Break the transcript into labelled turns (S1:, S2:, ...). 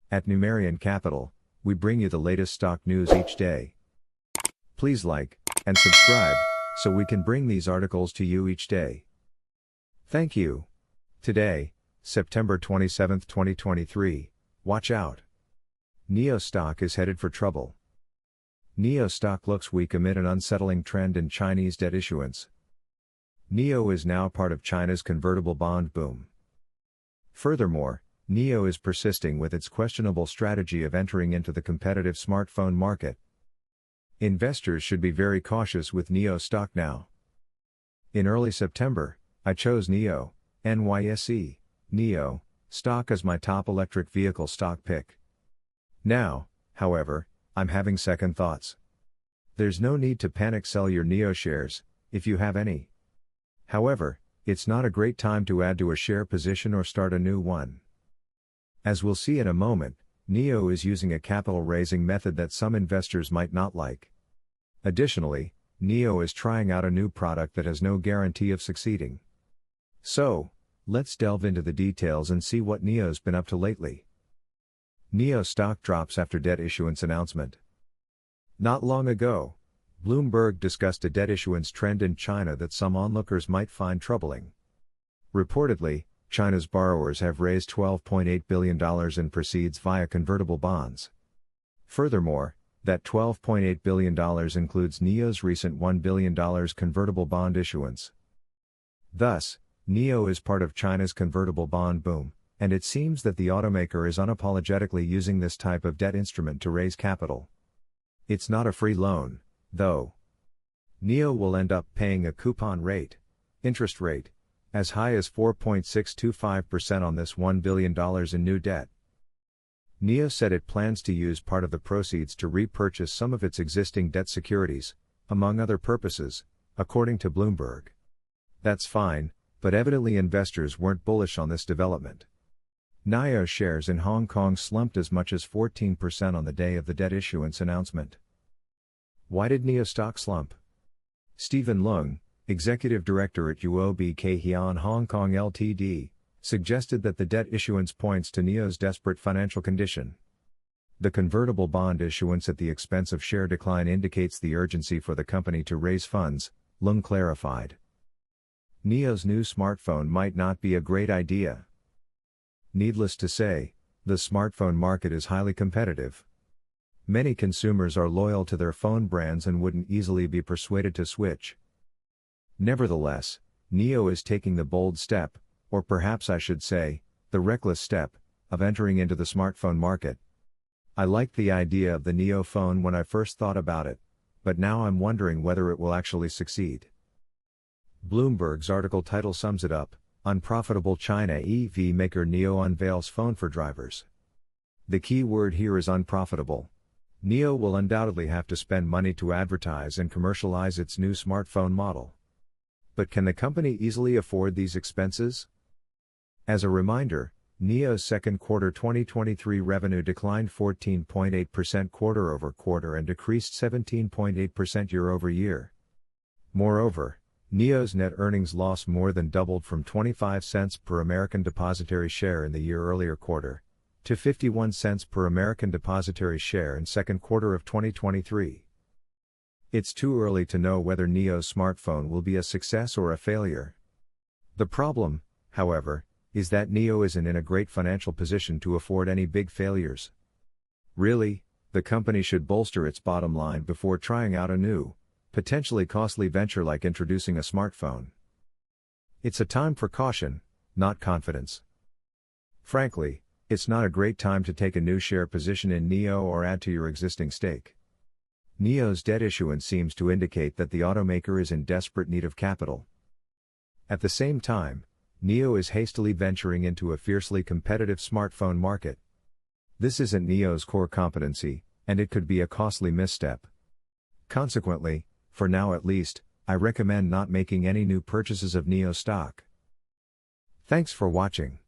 S1: At Numerian Capital, we bring you the latest stock news each day. Please like and subscribe so we can bring these articles to you each day. Thank you. Today, September 27, 2023, watch out. NIO stock is headed for trouble. NIO stock looks weak amid an unsettling trend in Chinese debt issuance. NIO is now part of China's convertible bond boom. Furthermore, NIO is persisting with its questionable strategy of entering into the competitive smartphone market. Investors should be very cautious with NIO stock now. In early September, I chose NIO, NYSE, NIO, stock as my top electric vehicle stock pick. Now, however, I'm having second thoughts. There's no need to panic sell your NIO shares, if you have any. However, it's not a great time to add to a share position or start a new one. As we'll see in a moment, NIO is using a capital raising method that some investors might not like. Additionally, NIO is trying out a new product that has no guarantee of succeeding. So, let's delve into the details and see what NIO's been up to lately. NIO stock drops after debt issuance announcement. Not long ago, Bloomberg discussed a debt issuance trend in China that some onlookers might find troubling. Reportedly, China's borrowers have raised $12.8 billion in proceeds via convertible bonds. Furthermore, that $12.8 billion includes NIO's recent $1 billion convertible bond issuance. Thus, NIO is part of China's convertible bond boom, and it seems that the automaker is unapologetically using this type of debt instrument to raise capital. It's not a free loan, though. NIO will end up paying a coupon rate, interest rate, as high as 4.625% on this $1 billion in new debt. NIO said it plans to use part of the proceeds to repurchase some of its existing debt securities, among other purposes, according to Bloomberg. That's fine, but evidently investors weren't bullish on this development. NIO shares in Hong Kong slumped as much as 14% on the day of the debt issuance announcement. Why did NIO stock slump? Stephen Leung, Executive Director at UOB Kay Hian Hong Kong Ltd., suggested that the debt issuance points to NIO's desperate financial condition. The convertible bond issuance at the expense of share decline indicates the urgency for the company to raise funds, Leung clarified. NIO's new smartphone might not be a great idea. Needless to say, the smartphone market is highly competitive. Many consumers are loyal to their phone brands and wouldn't easily be persuaded to switch. Nevertheless, NIO is taking the bold step, or perhaps I should say, the reckless step, of entering into the smartphone market. I liked the idea of the NIO phone when I first thought about it, but now I'm wondering whether it will actually succeed. Bloomberg's article title sums it up: Unprofitable China EV maker NIO unveils phone for drivers. The key word here is unprofitable. NIO will undoubtedly have to spend money to advertise and commercialize its new smartphone model. But can the company easily afford these expenses? As a reminder, NIO's second quarter 2023 revenue declined 14.8% quarter-over-quarter and decreased 17.8% year-over-year. Moreover, NIO's net earnings loss more than doubled from 25 cents per American depositary share in the year earlier quarter, to 51 cents per American depositary share in second quarter of 2023. It's too early to know whether NIO's smartphone will be a success or a failure. The problem, however, is that NIO isn't in a great financial position to afford any big failures. Really, the company should bolster its bottom line before trying out a new, potentially costly venture like introducing a smartphone. It's a time for caution, not confidence. Frankly, it's not a great time to take a new share position in NIO or add to your existing stake. NIO's debt issuance seems to indicate that the automaker is in desperate need of capital. At the same time, NIO is hastily venturing into a fiercely competitive smartphone market. This isn't NIO's core competency, and it could be a costly misstep. Consequently, for now at least, I recommend not making any new purchases of NIO stock. Thanks for watching.